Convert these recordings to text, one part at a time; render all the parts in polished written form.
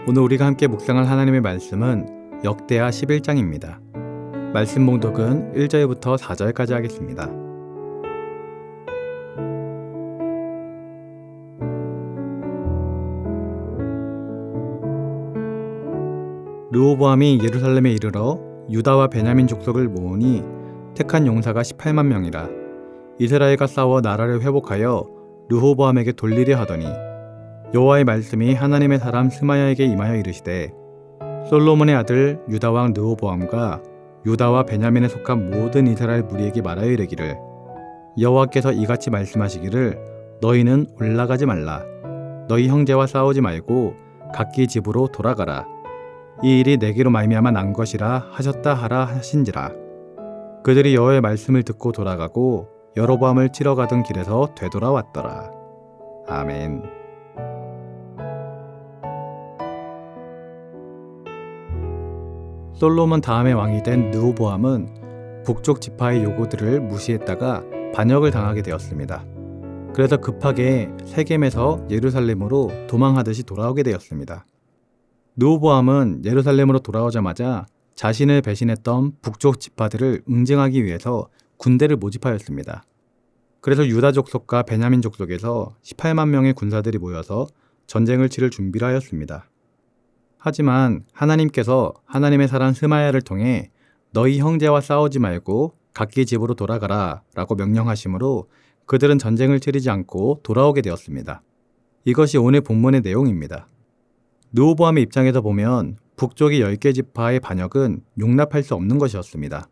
오늘 우리가 함께 묵상할 하나님의 말씀은 역대하 11장입니다. 말씀 봉독은 1절부터 4절까지 하겠습니다. 르호보암이 예루살렘에 이르러 유다와 베냐민 족속을 모으니 택한 용사가 18만 명이라. 이스라엘과 싸워 나라를 회복하여 르호보암에게 돌리려 하더니 여호와의 말씀이 하나님의 사람 스마야에게 임하여 이르시되, 솔로몬의 아들 유다 왕 르호보암과 유다와 베냐민에 속한 모든 이스라엘 무리에게 말하여 이르기를, 여호와께서 이같이 말씀하시기를, 너희는 올라가지 말라. 너희 형제와 싸우지 말고 각기 집으로 돌아가라. 이 일이 내게로 말미암아 난 것이라 하셨다 하라 하신지라. 그들이 여호와의 말씀을 듣고 돌아가고 여로보암을 치러 가던 길에서 되돌아왔더라. 아멘. 솔로몬 다음의 왕이 된 르호보암은 북쪽 지파의 요구들을 무시했다가 반역을 당하게 되었습니다. 그래서 급하게 세겜에서 예루살렘으로 도망하듯이 돌아오게 되었습니다. 르호보암은 예루살렘으로 돌아오자마자 자신을 배신했던 북쪽 지파들을 응징하기 위해서 군대를 모집하였습니다. 그래서 유다 족속과 베냐민 족속에서 18만 명의 군사들이 모여서 전쟁을 치를 준비를 하였습니다. 하지만 하나님께서 하나님의 사람 스마야를 통해 너희 형제와 싸우지 말고 각기 집으로 돌아가라 라고 명령하시므로 그들은 전쟁을 치르지 않고 돌아오게 되었습니다. 이것이 오늘 본문의 내용입니다. 르호보암의 입장에서 보면 북쪽의 10개 지파의 반역은 용납할 수 없는 것이었습니다.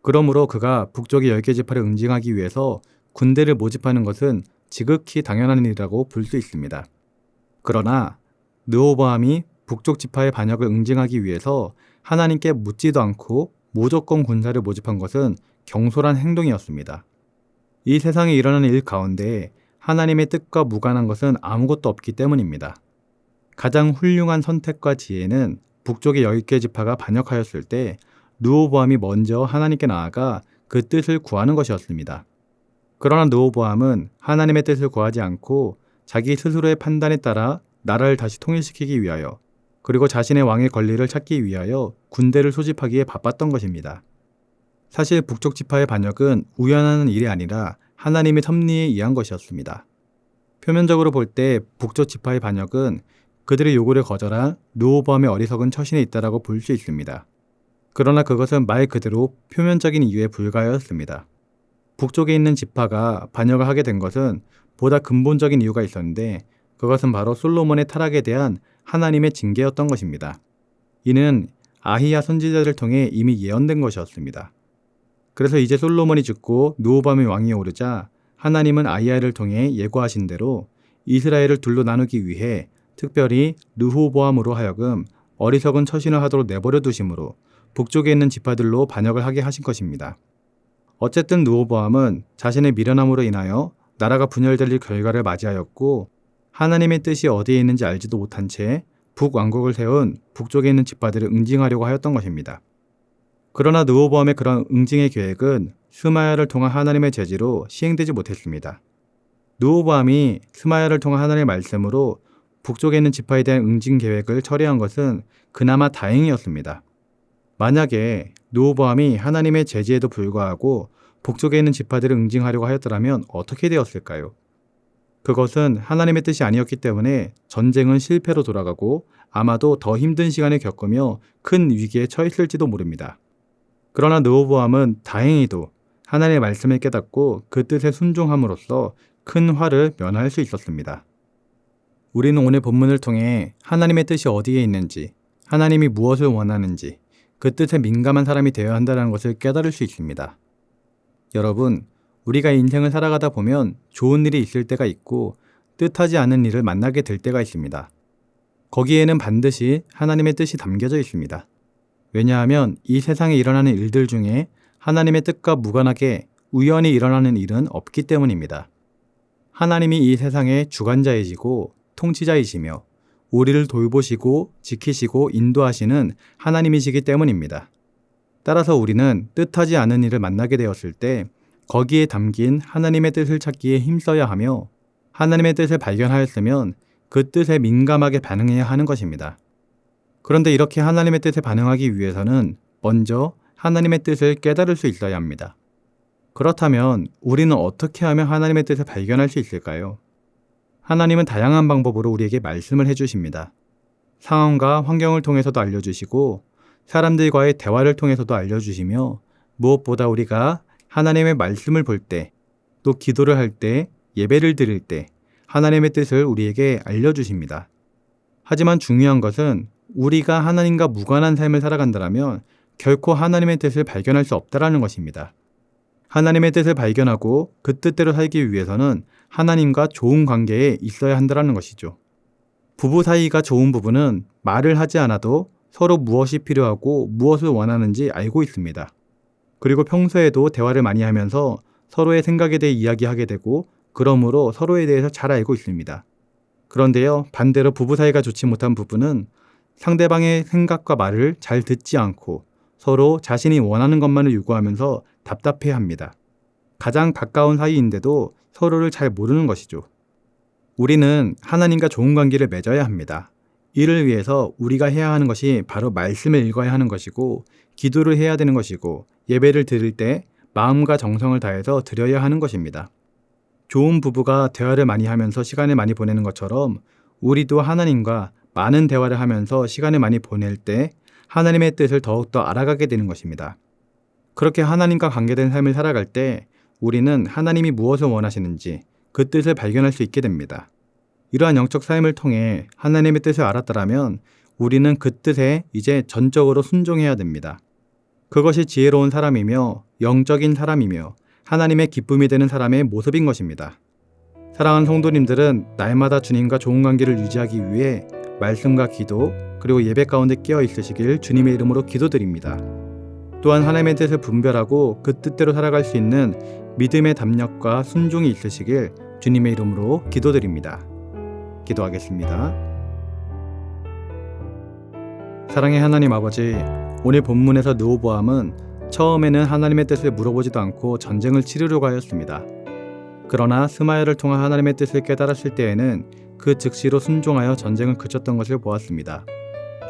그러므로 그가 북쪽의 10개 지파를 응징하기 위해서 군대를 모집하는 것은 지극히 당연한 일이라고 볼 수 있습니다. 그러나 르호보암이 북쪽 지파의 반역을 응징하기 위해서 하나님께 묻지도 않고 무조건 군사를 모집한 것은 경솔한 행동이었습니다. 이 세상에 일어나는 일 가운데 하나님의 뜻과 무관한 것은 아무것도 없기 때문입니다. 가장 훌륭한 선택과 지혜는 북쪽의 10개 지파가 반역하였을 때 르호보암이 먼저 하나님께 나아가 그 뜻을 구하는 것이었습니다. 그러나 르호보암은 하나님의 뜻을 구하지 않고 자기 스스로의 판단에 따라 나라를 다시 통일시키기 위하여, 그리고 자신의 왕의 권리를 찾기 위하여 군대를 소집하기에 바빴던 것입니다. 사실 북쪽 지파의 반역은 우연한 일이 아니라 하나님의 섭리에 의한 것이었습니다. 표면적으로 볼 때 북쪽 지파의 반역은 그들의 요구를 거절한 르호보암의 어리석은 처신에 있다라고 볼 수 있습니다. 그러나 그것은 말 그대로 표면적인 이유에 불과하였습니다. 북쪽에 있는 지파가 반역을 하게 된 것은 보다 근본적인 이유가 있었는데, 그것은 바로 솔로몬의 타락에 대한 하나님의 징계였던 것입니다. 이는 아히야 선지자를 통해 이미 예언된 것이었습니다. 그래서 이제 솔로몬이 죽고 르호보암이 왕위에 오르자 하나님은 아히야를 통해 예고하신 대로 이스라엘을 둘로 나누기 위해 특별히 르호보암으로 하여금 어리석은 처신을 하도록 내버려 두심으로 북쪽에 있는 지파들로 반역을 하게 하신 것입니다. 어쨌든 르호보암은 자신의 미련함으로 인하여 나라가 분열될 결과를 맞이하였고, 하나님의 뜻이 어디에 있는지 알지도 못한 채 북왕국을 세운 북쪽에 있는 지파들을 응징하려고 하였던 것입니다. 그러나 르호보암의 그런 응징의 계획은 스마야를 통한 하나님의 제지로 시행되지 못했습니다. 르호보암이 스마야를 통한 하나님의 말씀으로 북쪽에 있는 지파에 대한 응징 계획을 처리한 것은 그나마 다행이었습니다. 만약에 르호보암이 하나님의 제지에도 불구하고 북쪽에 있는 지파들을 응징하려고 하였더라면 어떻게 되었을까요? 그것은 하나님의 뜻이 아니었기 때문에 전쟁은 실패로 돌아가고 아마도 더 힘든 시간을 겪으며 큰 위기에 처했을지도 모릅니다. 그러나 르호보암은 다행히도 하나님의 말씀을 깨닫고 그 뜻에 순종함으로써 큰 화를 면할 수 있었습니다. 우리는 오늘 본문을 통해 하나님의 뜻이 어디에 있는지, 하나님이 무엇을 원하는지, 그 뜻에 민감한 사람이 되어야 한다는 것을 깨달을 수 있습니다. 여러분, 우리가 인생을 살아가다 보면 좋은 일이 있을 때가 있고 뜻하지 않은 일을 만나게 될 때가 있습니다. 거기에는 반드시 하나님의 뜻이 담겨져 있습니다. 왜냐하면 이 세상에 일어나는 일들 중에 하나님의 뜻과 무관하게 우연히 일어나는 일은 없기 때문입니다. 하나님이 이 세상의 주관자이시고 통치자이시며 우리를 돌보시고 지키시고 인도하시는 하나님이시기 때문입니다. 따라서 우리는 뜻하지 않은 일을 만나게 되었을 때 거기에 담긴 하나님의 뜻을 찾기에 힘써야 하며, 하나님의 뜻을 발견하였으면 그 뜻에 민감하게 반응해야 하는 것입니다. 그런데 이렇게 하나님의 뜻에 반응하기 위해서는 먼저 하나님의 뜻을 깨달을 수 있어야 합니다. 그렇다면 우리는 어떻게 하면 하나님의 뜻을 발견할 수 있을까요? 하나님은 다양한 방법으로 우리에게 말씀을 해주십니다. 상황과 환경을 통해서도 알려주시고 사람들과의 대화를 통해서도 알려주시며 무엇보다 우리가 하나님의 말씀을 볼 때, 또 기도를 할 때, 예배를 드릴 때 하나님의 뜻을 우리에게 알려주십니다. 하지만 중요한 것은 우리가 하나님과 무관한 삶을 살아간다면 결코 하나님의 뜻을 발견할 수 없다는 것입니다. 하나님의 뜻을 발견하고 그 뜻대로 살기 위해서는 하나님과 좋은 관계에 있어야 한다는 것이죠. 부부 사이가 좋은 부부는 말을 하지 않아도 서로 무엇이 필요하고 무엇을 원하는지 알고 있습니다. 그리고 평소에도 대화를 많이 하면서 서로의 생각에 대해 이야기하게 되고 그러므로 서로에 대해서 잘 알고 있습니다. 그런데요, 반대로 부부 사이가 좋지 못한 부부는 상대방의 생각과 말을 잘 듣지 않고 서로 자신이 원하는 것만을 요구하면서 답답해합니다. 가장 가까운 사이인데도 서로를 잘 모르는 것이죠. 우리는 하나님과 좋은 관계를 맺어야 합니다. 이를 위해서 우리가 해야 하는 것이 바로 말씀을 읽어야 하는 것이고 기도를 해야 되는 것이고 예배를 드릴 때 마음과 정성을 다해서 드려야 하는 것입니다. 좋은 부부가 대화를 많이 하면서 시간을 많이 보내는 것처럼 우리도 하나님과 많은 대화를 하면서 시간을 많이 보낼 때 하나님의 뜻을 더욱더 알아가게 되는 것입니다. 그렇게 하나님과 관계된 삶을 살아갈 때 우리는 하나님이 무엇을 원하시는지 그 뜻을 발견할 수 있게 됩니다. 이러한 영적 삶을 통해 하나님의 뜻을 알았다면 우리는 그 뜻에 이제 전적으로 순종해야 됩니다. 그것이 지혜로운 사람이며 영적인 사람이며 하나님의 기쁨이 되는 사람의 모습인 것입니다. 사랑하는 성도님들은 날마다 주님과 좋은 관계를 유지하기 위해 말씀과 기도 그리고 예배 가운데 깨어 있으시길 주님의 이름으로 기도드립니다. 또한 하나님의 뜻을 분별하고 그 뜻대로 살아갈 수 있는 믿음의 담력과 순종이 있으시길 주님의 이름으로 기도드립니다. 기도하겠습니다. 사랑의 하나님 아버지, 오늘 본문에서 르호보암은 처음에는 하나님의 뜻을 물어보지도 않고 전쟁을 치르려고 하였습니다. 그러나 스마야를 통한 하나님의 뜻을 깨달았을 때에는 그 즉시로 순종하여 전쟁을 그쳤던 것을 보았습니다.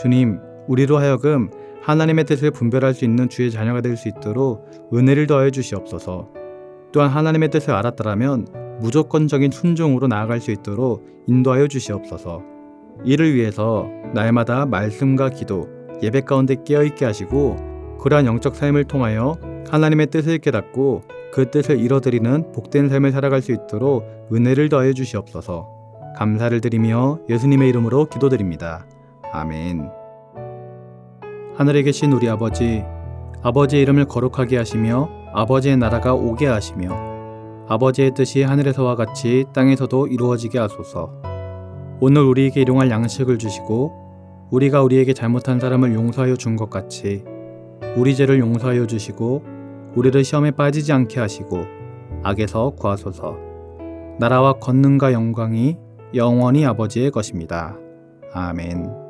주님, 우리로 하여금 하나님의 뜻을 분별할 수 있는 주의 자녀가 될 수 있도록 은혜를 더해 주시옵소서. 또한 하나님의 뜻을 알았다면 무조건적인 순종으로 나아갈 수 있도록 인도하여 주시옵소서. 이를 위해서 날마다 말씀과 기도, 예배 가운데 깨어있게 하시고 그러한 영적 삶을 통하여 하나님의 뜻을 깨닫고 그 뜻을 이뤄드리는 복된 삶을 살아갈 수 있도록 은혜를 더해 주시옵소서. 감사를 드리며 예수님의 이름으로 기도드립니다. 아멘. 하늘에 계신 우리 아버지, 아버지의 이름을 거룩하게 하시며 아버지의 나라가 오게 하시며 아버지의 뜻이 하늘에서와 같이 땅에서도 이루어지게 하소서. 오늘 우리에게 일용할 양식을 주시고 우리가 우리에게 잘못한 사람을 용서하여 준 것 같이 우리 죄를 용서하여 주시고 우리를 시험에 빠지지 않게 하시고 악에서 구하소서. 나라와 권능과 영광이 영원히 아버지의 것입니다. 아멘.